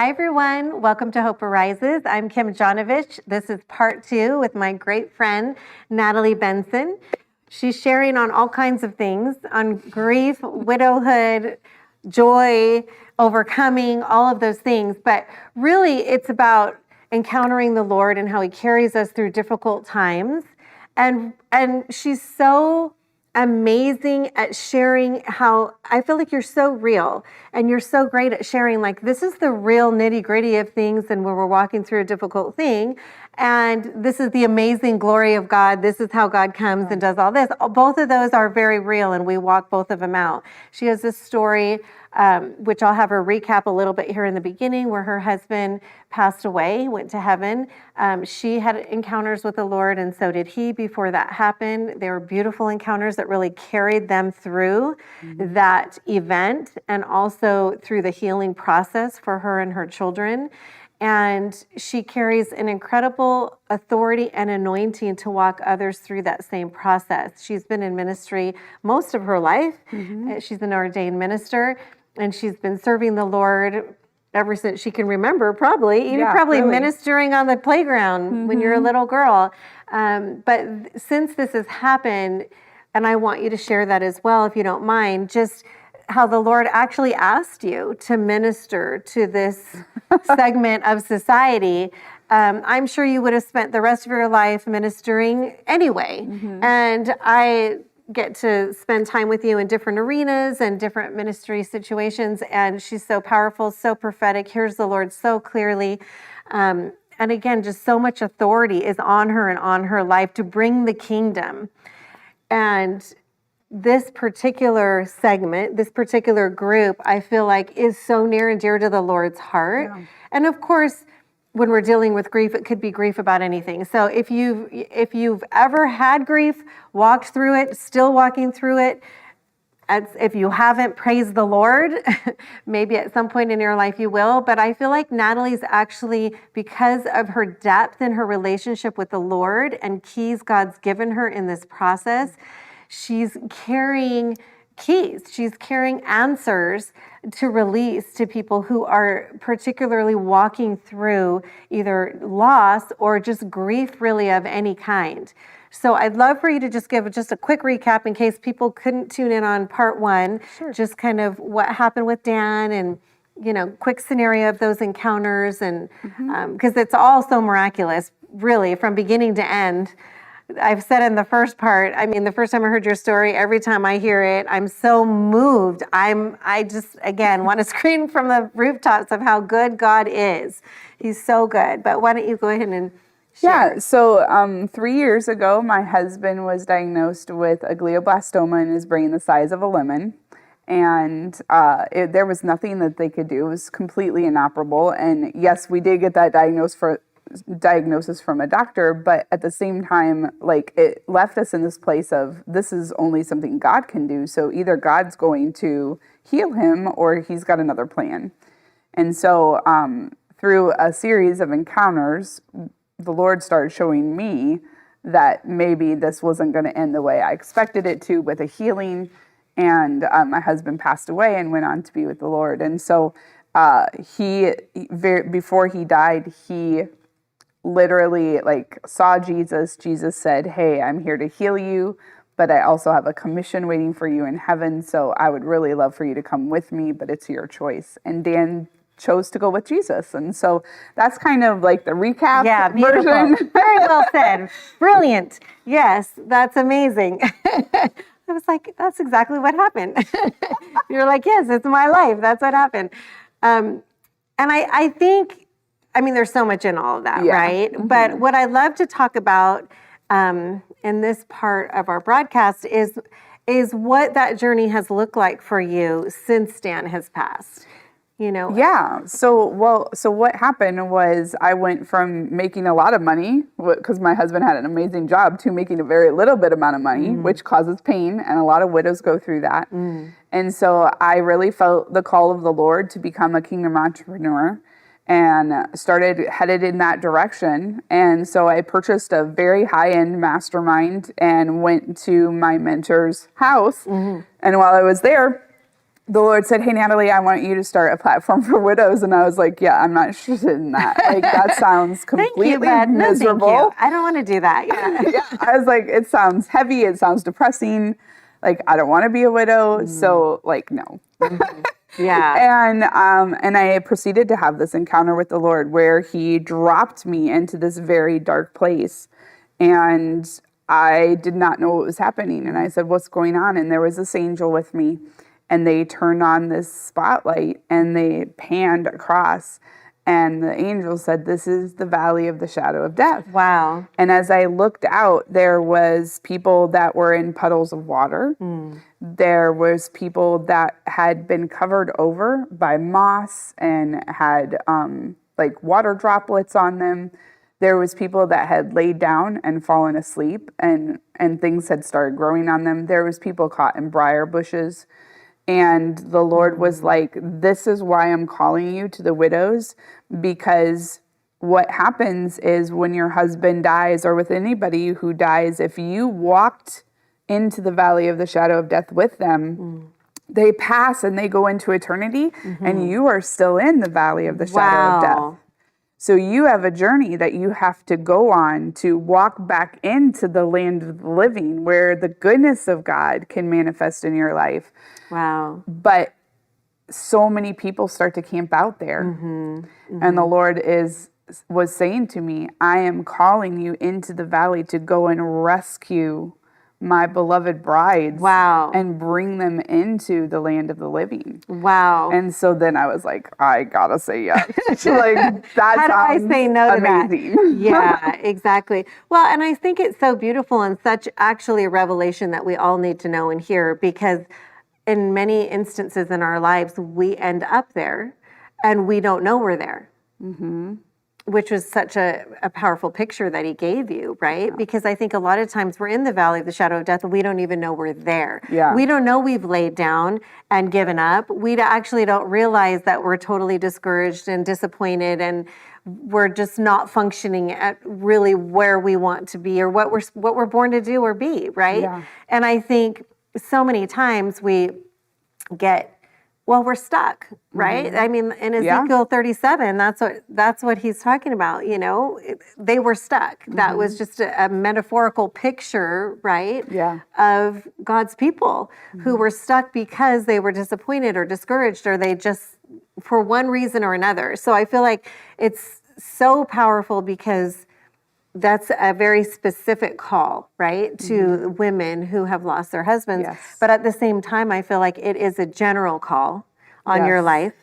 Hi, everyone. Welcome to Hope Arises. I'm Kim Jonovich. This is part 2 with my great friend, Nathalie Benson. She's sharing on all kinds of things, on grief, widowhood, joy, overcoming, all of those things. But really, it's about encountering the Lord and how he carries us through difficult times. And she's so amazing at sharing how I feel like you're so real and you're so great at sharing, like, this is the real nitty gritty of things and where we're walking through a difficult thing. And this is the amazing glory of God. This is how God comes and does all this. Both of those are very real, and we walk both of them out. She has this story, which I'll have her recap a little bit here in the beginning, where her husband passed away, went to heaven. She had encounters with the Lord, and so did he before that happened. They were beautiful encounters that really carried them through that event and also through the healing process for her and her children. And she carries an incredible authority and anointing to walk others through that same process. She's been in ministry most of her life. She's an ordained minister, and she's been serving the Lord ever since she can remember, probably. Really. Ministering on the playground when you're a little girl. But since this has happened, and I want you to share that as well, if you don't mind, just how the Lord actually asked you to minister to this segment of society. I'm sure you would have spent the rest of your life ministering anyway. And I get to spend time with you in different arenas and different ministry situations. And she's so powerful, so prophetic, hears the Lord so clearly. And again, just so much authority is on her and on her life to bring the kingdom. And this particular segment, this particular group, I feel like is so near and dear to the Lord's heart. Yeah. And of course, when we're dealing with grief, it could be grief about anything. So if you've ever had grief, walked through it, still walking through it, if you haven't, praise the Lord. Maybe at some point in your life you will. But I feel like Nathalie's actually, because of her depth in her relationship with the Lord and keys God's given her in this process, she's carrying keys. She's carrying answers to release to people who are particularly walking through either loss or just grief, really, of any kind. So I'd love for you to just give just a quick recap in case people couldn't tune in on part 1, just kind of what happened with Dan and, quick scenario of those encounters. And because it's all so miraculous, really, from beginning to end. I've said in the first part, the first time I heard your story, every time I hear it, I'm so moved. I just, again, want to scream from the rooftops of how good God is. He's so good. But why don't you go ahead and share? Yeah, so 3 years ago, my husband was diagnosed with a glioblastoma in his brain the size of a lemon. And there was nothing that they could do. It was completely inoperable. And yes, we did get that diagnosis from a doctor, but at the same time, like, it left us in this place of, this is only something God can do. So either God's going to heal him or he's got another plan. And so through a series of encounters, the Lord started showing me that maybe this wasn't going to end the way I expected it to, with a healing. And my husband passed away and went on to be with the Lord. And so before he died, he literally saw Jesus. Jesus said, "Hey, I'm here to heal you, but I also have a commission waiting for you in heaven. So I would really love for you to come with me, but it's your choice." And Dan chose to go with Jesus. And so that's kind of like the recap version. Very well said. Brilliant. Yes, that's amazing. I was like, that's exactly what happened. You're like, yes, it's my life. That's what happened. And I think, there's so much in all of that, right? But what I love to talk about in this part of our broadcast is what that journey has looked like for you since Dan has passed. Yeah. So what happened was I went from making a lot of money, because my husband had an amazing job, to making a very little bit amount of money, which causes pain. And a lot of widows go through that. And so I really felt the call of the Lord to become a kingdom entrepreneur, and headed in that direction. And so I purchased a very high-end mastermind and went to my mentor's house. And while I was there, the Lord said, "Hey, Natalie, I want you to start a platform for widows." And I was like, yeah, I'm not interested in that. Like, that sounds completely miserable. No, thank you. I don't want to do that. Yeah. Yeah, I was like, it sounds heavy. It sounds depressing. Like, I don't want to be a widow. So, like, no. Yeah. And I proceeded to have this encounter with the Lord where he dropped me into this very dark place. And I did not know what was happening. And I said, "What's going on?" And there was this angel with me. And they turned on this spotlight and they panned across. And the angel said, "This is the valley of the shadow of death." Wow. And as I looked out, there was people that were in puddles of water. There was people that had been covered over by moss and had like water droplets on them. There was people that had laid down and fallen asleep and things had started growing on them. There was people caught in briar bushes. And the Lord was like, "This is why I'm calling you to the widows, because what happens is when your husband dies, or with anybody who dies, if you walked into the valley of the shadow of death with them, they pass and they go into eternity, and you are still in the valley of the shadow of death. So you have a journey that you have to go on to walk back into the land of the living where the goodness of God can manifest in your life." Wow. But so many people start to camp out there. And the Lord was saying to me, "I am calling you into the valley to go and rescue my beloved brides and bring them into the land of the living." Wow. And so then I was like, I gotta say yes. Like, that How do I say no to amazing. that? Yeah, exactly. Well, and I think it's so beautiful and such actually a revelation that we all need to know and hear, because in many instances in our lives, we end up there and we don't know we're there. Which was such a powerful picture that he gave you, right? Yeah. Because I think a lot of times we're in the valley of the shadow of death and we don't even know we're there. Yeah. We don't know we've laid down and given up. We actually don't realize that we're totally discouraged and disappointed and we're just not functioning at really where we want to be or what we're born to do or be, right? Yeah. And I think so many times we get, well, we're stuck, right? I mean, in Ezekiel 37, that's what he's talking about. You know, they were stuck. That was just a metaphorical picture, right? Yeah. Of God's people who were stuck because they were disappointed or discouraged, or they just, for one reason or another. So I feel like it's so powerful because that's a very specific call, right, to women who have lost their husbands. Yes. But at the same time, I feel like it is a general call on your life.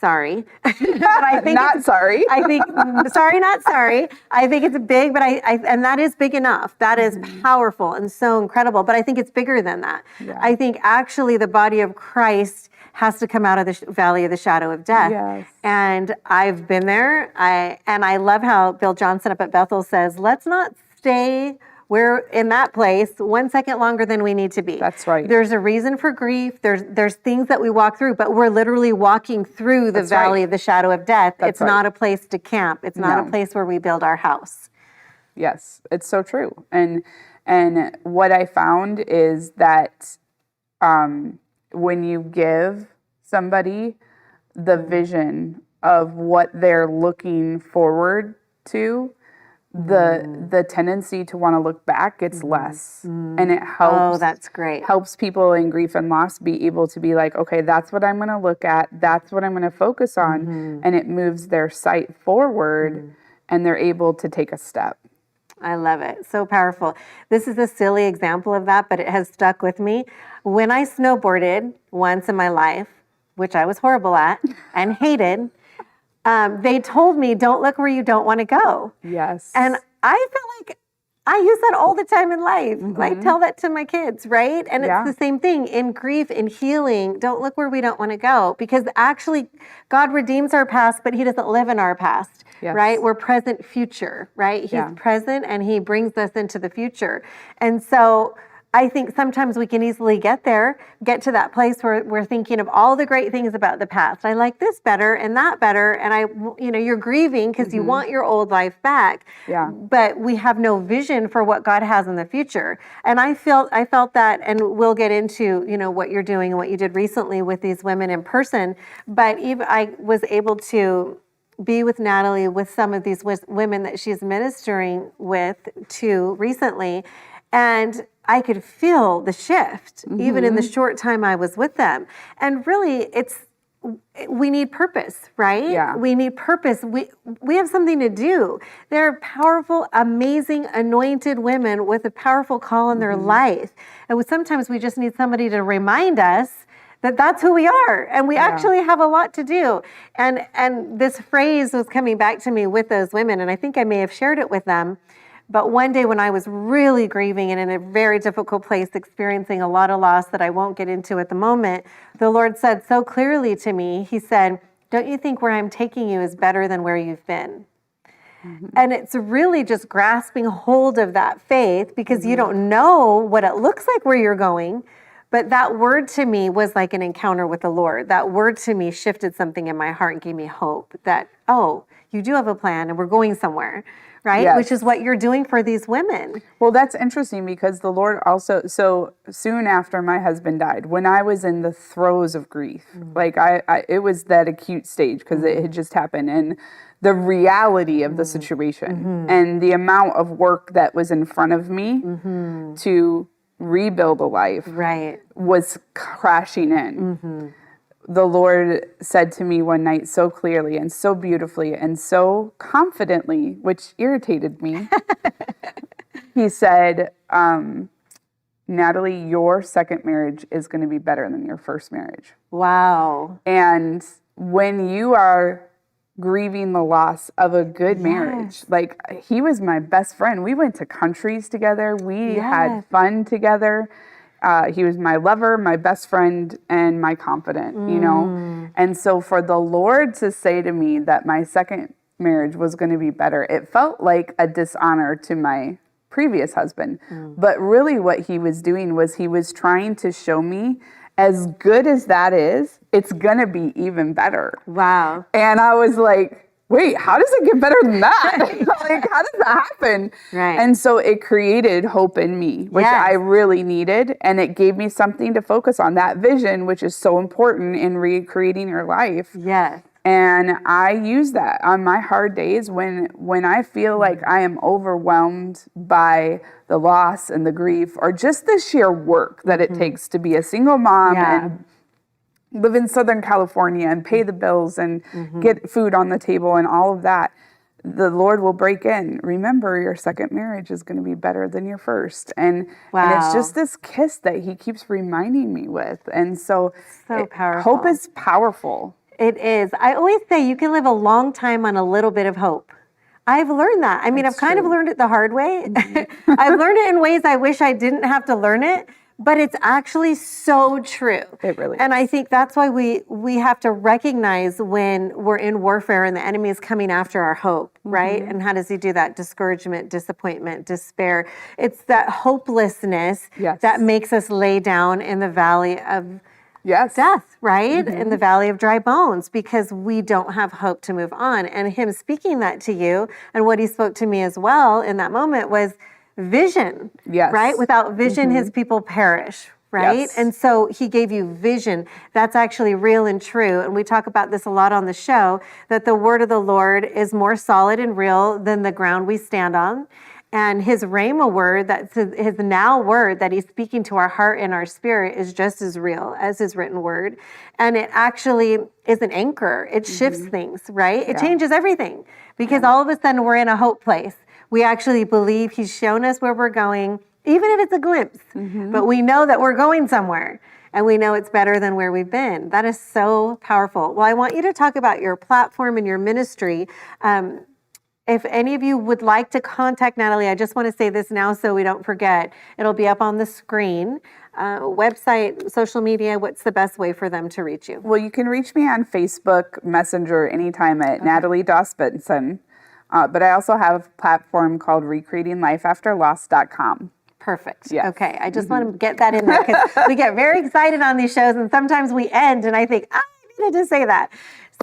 Sorry. But I think not sorry. I think, sorry, not sorry. I think it's big, but and that is big enough. That is powerful and so incredible. But I think it's bigger than that. Yeah. I think actually the body of Christ has to come out of the valley of the shadow of death. Yes. And I've been there. I love how Bill Johnson up at Bethel says, let's not stay we're in that place 1 second longer than we need to be. That's right. There's a reason for grief. There's things that we walk through, but we're literally walking through the valley of the shadow of death. It's not a place to camp. It's not a place where we build our house. Yes, it's so true. And what I found is that when you give somebody the vision of what they're looking forward to, the tendency to want to look back gets less, and it helps. Oh, that's great. Helps people in grief and loss be able to be like, okay, that's what I'm going to look at. That's what I'm going to focus on, and it moves their sight forward, and they're able to take a step. I love it. So powerful. This is a silly example of that, but it has stuck with me. When I snowboarded once in my life, which I was horrible at and hated, they told me, don't look where you don't want to go. Yes. And I feel like I use that all the time in life. I tell that to my kids, right? And it's the same thing in grief, in healing. Don't look where we don't want to go, because actually God redeems our past, but he doesn't live in our past, right? We're present future, right? He's present and he brings us into the future. And so I think sometimes we can easily get to that place where we're thinking of all the great things about the past. I like this better and that better. And you're grieving because you want your old life back. Yeah. But we have no vision for what God has in the future. And I felt that, and we'll get into, what you're doing and what you did recently with these women in person. But even I was able to be with Nathalie, with some of these women that she's ministering with to recently. And I could feel the shift even in the short time I was with them. And really, we need purpose, right? Yeah. We need purpose. We have something to do. They're powerful, amazing, anointed women with a powerful call in their life. And sometimes we just need somebody to remind us that that's who we are, and we actually have a lot to do. And this phrase was coming back to me with those women, and I think I may have shared it with them. But one day when I was really grieving and in a very difficult place, experiencing a lot of loss that I won't get into at the moment, the Lord said so clearly to me, He said, "Don't you think where I'm taking you is better than where you've been?" And it's really just grasping hold of that faith, because you don't know what it looks like where you're going. But that word to me was like an encounter with the Lord. That word to me shifted something in my heart and gave me hope that, oh, you do have a plan and we're going somewhere, right? Yes. Which is what you're doing for these women. Well, that's interesting, because the Lord also, so soon after my husband died, when I was in the throes of grief, like it was that acute stage, because it had just happened, and the reality of the situation and the amount of work that was in front of me to rebuild a life was crashing in. The Lord said to me one night so clearly and so beautifully and so confidently, which irritated me. He said, "Nathalie, your second marriage is going to be better than your first marriage." Wow. And when you are grieving the loss of a good marriage, like, he was my best friend. We went to countries together. We had fun together. He was my lover, my best friend, and my confidant, And so for the Lord to say to me that my second marriage was going to be better, it felt like a dishonor to my previous husband. But really what he was doing was he was trying to show me, as good as that is, it's going to be even better. Wow. And I was like, wait, how does it get better than that? Like, how does that happen? Right. And so it created hope in me, which I really needed. And it gave me something to focus on, that vision, which is so important in recreating your life. Yes. And I use that on my hard days when I feel like I am overwhelmed by the loss and the grief, or just the sheer work that it takes to be a single mom and live in Southern California and pay the bills and get food on the table and all of that. The Lord will break in. Remember, your second marriage is going to be better than your first. And it's just this kiss that He keeps reminding me with. And so powerful. Hope is powerful. It is. I always say you can live a long time on a little bit of hope. I've learned that. I mean, I've kind of learned it the hard way. I've learned it in ways I wish I didn't have to learn it, but it's actually so true. It really is. And I think that's why we have to recognize when we're in warfare and the enemy is coming after our hope, right? And how does he do that? Discouragement, disappointment, despair. It's that hopelessness that makes us lay down in the valley of death, right? In the valley of dry bones, because we don't have hope to move on. And Him speaking that to you, and what He spoke to me as well in that moment, was vision, right? Without vision, His people perish, right? And so He gave you vision. That's actually real and true. And we talk about this a lot on the show, that the word of the Lord is more solid and real than the ground we stand on. And His rhema word, that's His now word that He's speaking to our heart and our spirit, is just as real as His written word. And it actually is an anchor. It shifts things, right? It changes everything, because all of a sudden we're in a hope place. We actually believe He's shown us where we're going, even if it's a glimpse. But we know that we're going somewhere, and we know it's better than where we've been. That is so powerful. Well, I want you to talk about your platform and your ministry. If any of you would like to contact Nathalie, I just want to say this now so we don't forget. It'll be up on the screen. Website, social media, what's the best way for them to reach you? Well, you can reach me on Facebook Messenger anytime at Nathalie Benson. But I also have a platform called recreatinglifeafterloss.com. Perfect. Yes. Okay. I just want to get that in there because we get very excited on these shows and sometimes we end and I think, I needed to say that.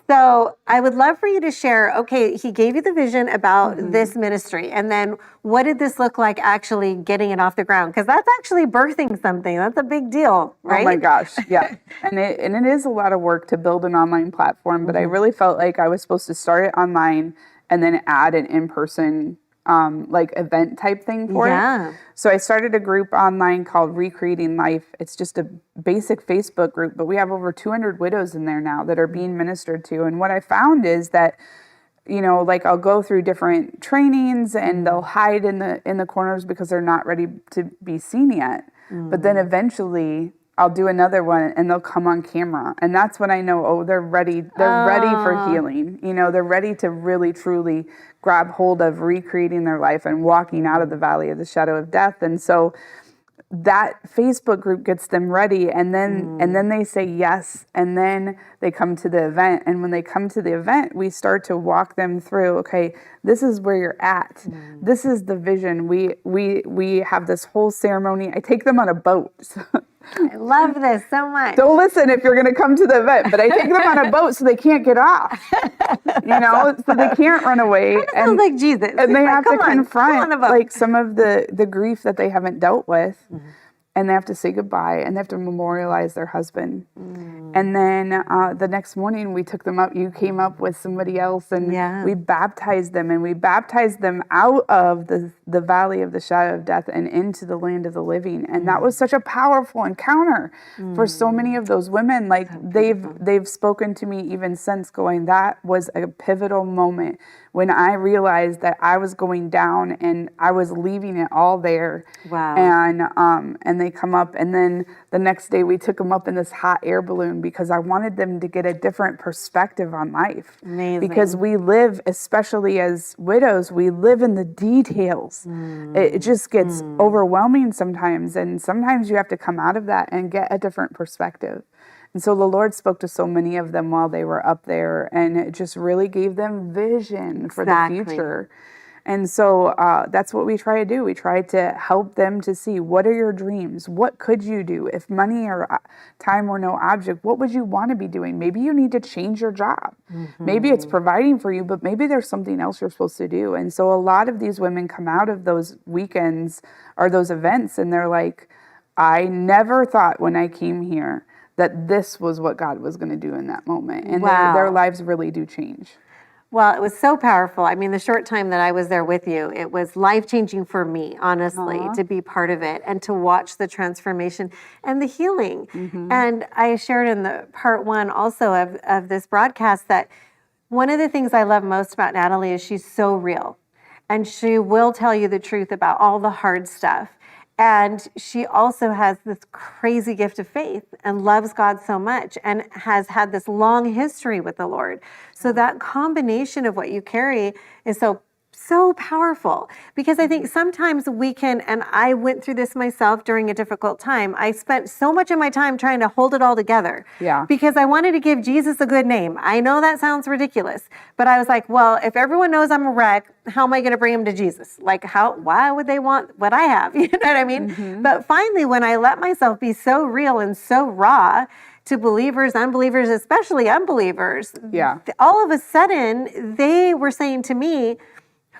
So I would love for you to share, okay, he gave you the vision about this ministry. And then what did this look like actually getting it off the ground? Because that's actually birthing something. That's a big deal, right? Oh my gosh. Yeah. and it is a lot of work to build an online platform, but I really felt like I was supposed to start it online and then add an in-person like event type thing for it. So I started a group online called Recreating Life. It's just a basic Facebook group, but we have over 200 widows in there now that are being ministered to. And what I found is that, you know, like I'll go through different trainings and they'll hide in the corners because they're not ready to be seen yet. But then eventually I'll do another one and they'll come on camera. And that's when I know, oh, they're ready. They're ready for healing. You know, they're ready to really, truly grab hold of recreating their life and walking out of the valley of the shadow of death. And so that Facebook group gets them ready, and then they say yes, and then they come to the event. And when they come to the event, we start to walk them through, okay, this is where you're at. This is the vision. We have this whole ceremony. I take them on a boat. I love this so much. Don't listen if you're going to come to the event, but I take them on a boat so they can't get off. You know, so they can't run away. And sounds like Jesus. And they Like, have to come on confront boat. like some of the grief that they haven't dealt with. And they have to say goodbye, and they have to memorialize their husband. And then the next morning we took them up. You came up with somebody else, and we baptized them, and we baptized them out of the valley of the shadow of death and into the land of the living. And that was such a powerful encounter for so many of those women. Like they've spoken to me even since, going, that was a pivotal moment when I realized that I was going down and I was leaving it all there. Wow. And they come up, and then the next day we took them up in this hot air balloon because I wanted them to get a different perspective on life. Amazing. Because we live, especially as widows, we live in the details. It just gets overwhelming sometimes, and sometimes you have to come out of that and get a different perspective. And so the Lord spoke to so many of them while they were up there, and it just really gave them vision for the future. And so that's what we try to do. We try to help them to see, what are your dreams? What could you do? If money or time were no object, what would you want to be doing? Maybe you need to change your job. Maybe it's providing for you, but maybe there's something else you're supposed to do. And so a lot of these women come out of those weekends or those events, and they're like, I never thought when I came here that this was what God was going to do in that moment. And their lives really do change. Well, it was so powerful. I mean, the short time that I was there with you, it was life-changing for me, honestly, to be part of it and to watch the transformation and the healing. And I shared in the part one also of this broadcast that one of the things I love most about Nathalie is she's so real. And she will tell you the truth about all the hard stuff. And she also has this crazy gift of faith and loves God so much and has had this long history with the Lord. So that combination of what you carry is so powerful, because I think sometimes we can, and I went through this myself during a difficult time. I spent so much of my time trying to hold it all together because I wanted to give Jesus a good name. I know that sounds ridiculous, but I was like, well, if everyone knows I'm a wreck, how am I going to bring them to Jesus? Like, why would they want what I have? You know what I mean? But finally, when I let myself be so real and so raw to believers, unbelievers, especially unbelievers, all of a sudden they were saying to me,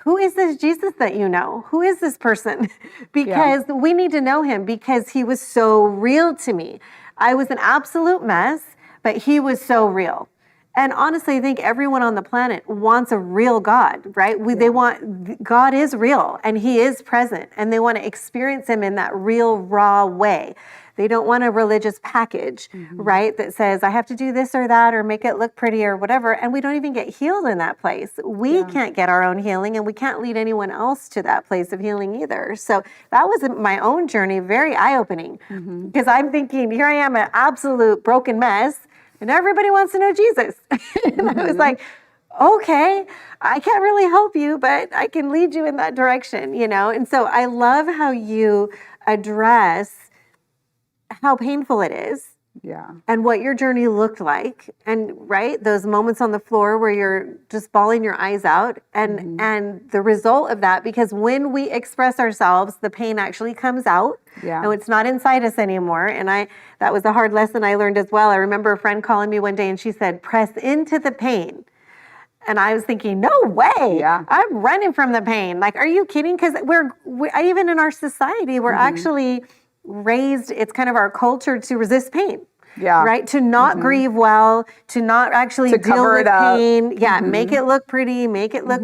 who is this Jesus that you know? Who is this person? Because we need to know him, because he was so real to me. I was an absolute mess, but he was so real. And honestly, I think everyone on the planet wants a real God, right? They want, God is real and he is present, and they want to experience him in that real, raw way. They don't want a religious package, right? That says, I have to do this or that or make it look pretty or whatever. And we don't even get healed in that place. We can't get our own healing, and we can't lead anyone else to that place of healing either. So that was my own journey, very eye-opening, because I'm thinking, here I am, an absolute broken mess, and everybody wants to know Jesus. And I was like, okay, I can't really help you, but I can lead you in that direction, you know? And so I love how you address how painful it is, Yeah. and what your journey looked like, and right, those moments on the floor where you're just bawling your eyes out, and the result of that, because when we express ourselves, the pain actually comes out. Yeah. And it's not inside us anymore. And that was a hard lesson I learned as well. I remember a friend calling me one day and she said, press into the pain. And I was thinking, no way. Yeah. I'm running from the pain. Like, are you kidding? Because even in our society, we're actually raised, it's kind of our culture to resist pain. Yeah. Right? To not grieve well, to not actually To deal cover with it up. pain. Yeah, make it look pretty, make it look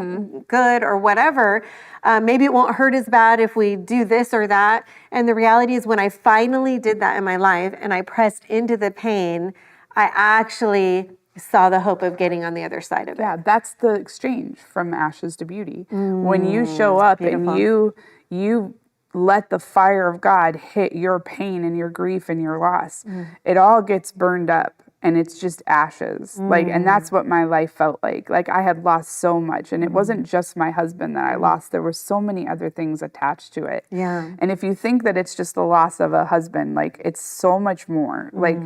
good or whatever. Maybe it won't hurt as bad if we do this or that. And the reality is when I finally did that in my life and I pressed into the pain, I actually saw the hope of getting on the other side of it. Yeah, that's the exchange from ashes to beauty. When you show up beautiful. and you let the fire of God hit your pain and your grief and your loss, it all gets burned up and it's just ashes. Like, and that's what my life felt like. Like, I had lost so much, and it wasn't just my husband that I lost. There were so many other things attached to it. Yeah. And if you think that it's just the loss of a husband, like, it's so much more. Like,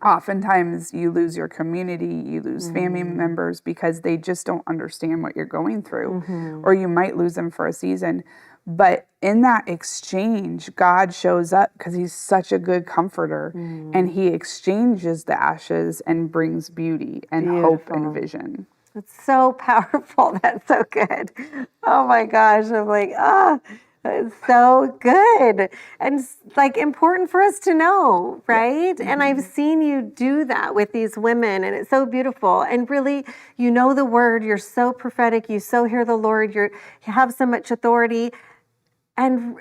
oftentimes you lose your community, you lose family members because they just don't understand what you're going through, or you might lose them for a season. But in that exchange, God shows up because he's such a good comforter, and he exchanges the ashes and brings beauty and hope and vision. It's so powerful. That's so good. Oh my gosh. I'm like, it's so good. And it's like important for us to know, right? And I've seen you do that with these women, and it's so beautiful. And really, you know the word, you're so prophetic, you so hear the Lord, you have so much authority. And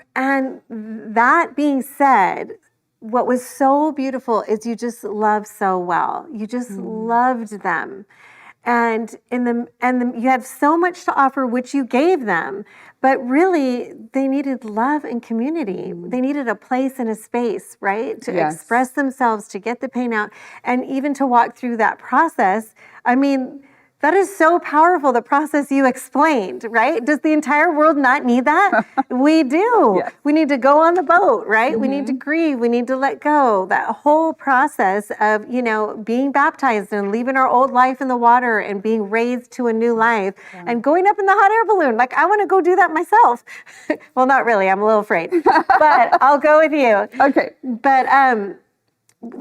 that being said, what was so beautiful is you just love so well. You just loved them. And you have so much to offer, which you gave them, but really they needed love and community. They needed a place and a space, right? To express themselves, to get the pain out, and even to walk through that process. I mean, that is so powerful, the process you explained, right? Does the entire world not need that? We do. Yes. We need to go on the boat, right? We need to grieve. We need to let go. That whole process of, being baptized and leaving our old life in the water and being raised to a new life and going up in the hot air balloon. Like, I want to go do that myself. Well, not really. I'm a little afraid, but I'll go with you. Okay. But,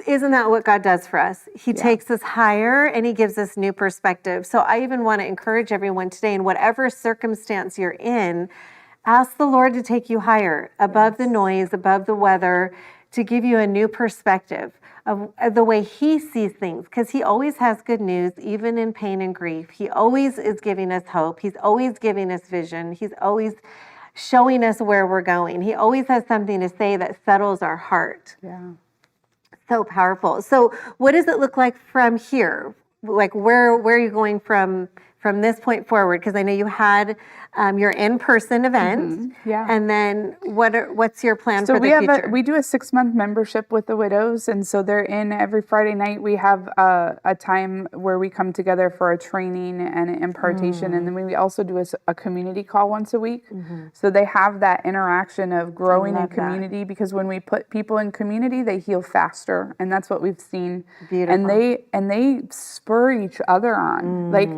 isn't that what God does for us? He takes us higher and he gives us new perspective. So I even want to encourage everyone today, in whatever circumstance you're in, ask the Lord to take you higher, above the noise, above the weather, to give you a new perspective of the way he sees things, because he always has good news, even in pain and grief. He always is giving us hope. He's always giving us vision. He's always showing us where we're going. He always has something to say that settles our heart. Yeah. So powerful. So what does it look like from here? Like, where are you going from this point forward? Because I know you had your in-person event. Yeah. And then what's your plan for the future? We do a 6-month membership with the widows, and so they're in every Friday night. We have a time where we come together for a training and an impartation, and then we also do a community call once a week. So they have that interaction of growing in community, because when we put people in community, they heal faster, and that's what we've seen. Beautiful. And they spur each other on. Like,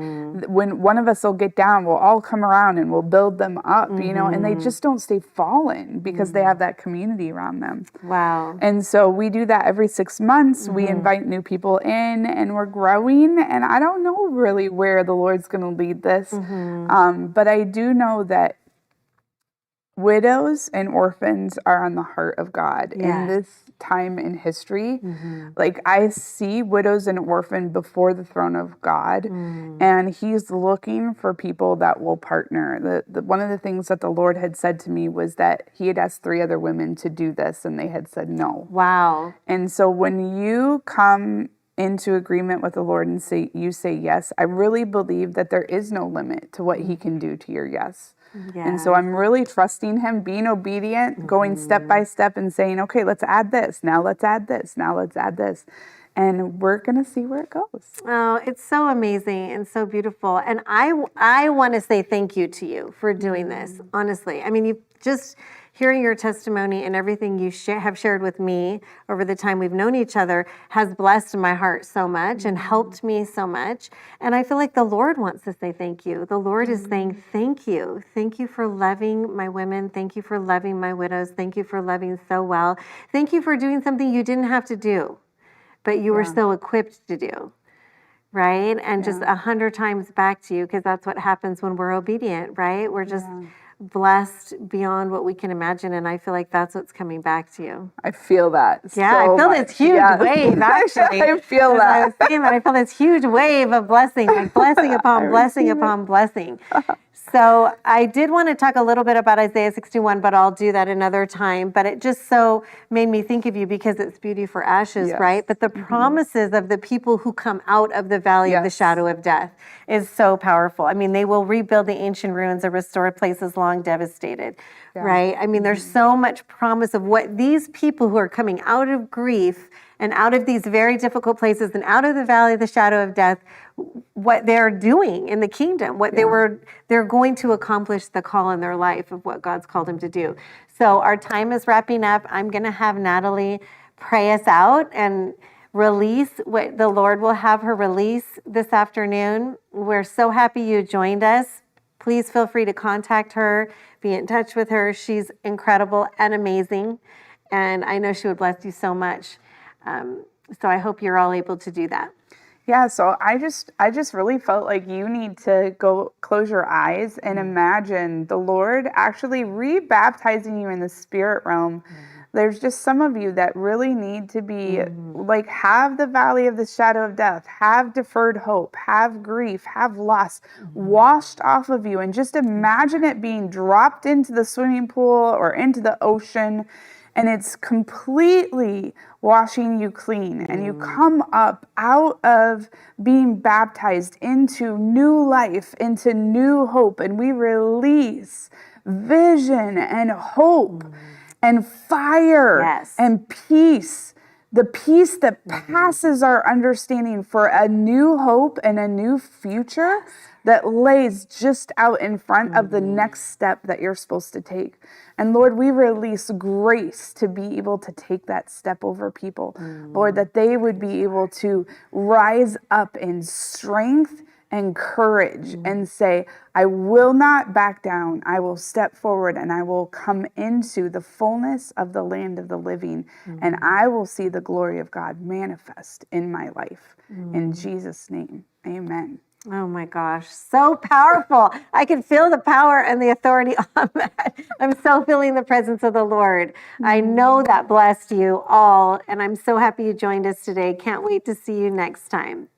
when one of us will get down, we'll all come around and we'll build them up, and they just don't stay fallen because they have that community around them. Wow. And so we do that every 6 months. We invite new people in, and we're growing. And I don't know really where the Lord's going to lead this. But I do know that widows and orphans are on the heart of God in this time in history. Like, I see widows and orphans before the throne of God, and he's looking for people that will partner. One of the things that the Lord had said to me was that he had asked 3 other women to do this, and they had said no. Wow. And so when you come into agreement with the Lord and say yes, I really believe that there is no limit to what he can do to your yes. And so I'm really trusting him, being obedient, going step by step and saying, okay, let's add this. Now let's add this. Now let's add this. And we're going to see where it goes. Oh, it's so amazing and so beautiful. And I want to say thank you to you for doing this, honestly. I mean, hearing your testimony and everything you have shared with me over the time we've known each other has blessed my heart so much and helped me so much. And I feel like the Lord wants to say thank you. The Lord is saying thank you. Thank you for loving my women. Thank you for loving my widows. Thank you for loving so well. Thank you for doing something you didn't have to do, but you were so equipped to do. Right? And just 100 times back to you, because that's what happens when we're obedient, right? We're just blessed beyond what we can imagine. And I feel like that's what's coming back to you. I feel that. Yeah, so I feel much. this huge wave, actually. I feel As that. I was saying that, I feel this huge wave of blessing, like blessing upon blessing upon blessing. So I did want to talk a little bit about Isaiah 61, but I'll do that another time. But it just so made me think of you because it's beauty for ashes, right? But the promises of the people who come out of the valley of the shadow of death is so powerful. I mean, they will rebuild the ancient ruins and restore places long devastated, right? I mean, there's so much promise of what these people who are coming out of grief and out of these very difficult places and out of the valley of the shadow of death, what they're doing in the kingdom, what they're going to accomplish the call in their life of what God's called them to do. So our time is wrapping up. I'm going to have Nathalie pray us out and release what the Lord will have her release this afternoon. We're so happy you joined us. Please feel free to contact her, be in touch with her. She's incredible and amazing. And I know she would bless you so much. So I hope you're all able to do that. Yeah, so I just really felt like you need to go close your eyes and imagine the Lord actually re-baptizing you in the spirit realm. There's just some of you that really need to be like, have the valley of the shadow of death, have deferred hope, have grief, have loss washed off of you, and just imagine it being dropped into the swimming pool or into the ocean. And it's completely washing you clean. And you come up out of being baptized into new life, into new hope. And we release vision and hope and fire and peace. The peace that passes our understanding for a new hope and a new future that lays just out in front of the next step that you're supposed to take. And Lord, we release grace to be able to take that step over people. Lord, that they would be able to rise up in strength and courage and say, I will not back down. I will step forward and I will come into the fullness of the land of the living. And I will see the glory of God manifest in my life. In Jesus' name, amen. Oh my gosh, so powerful. I can feel the power and the authority on that. I'm so feeling the presence of the Lord. I know that blessed you all, and I'm so happy you joined us today. Can't wait to see you next time.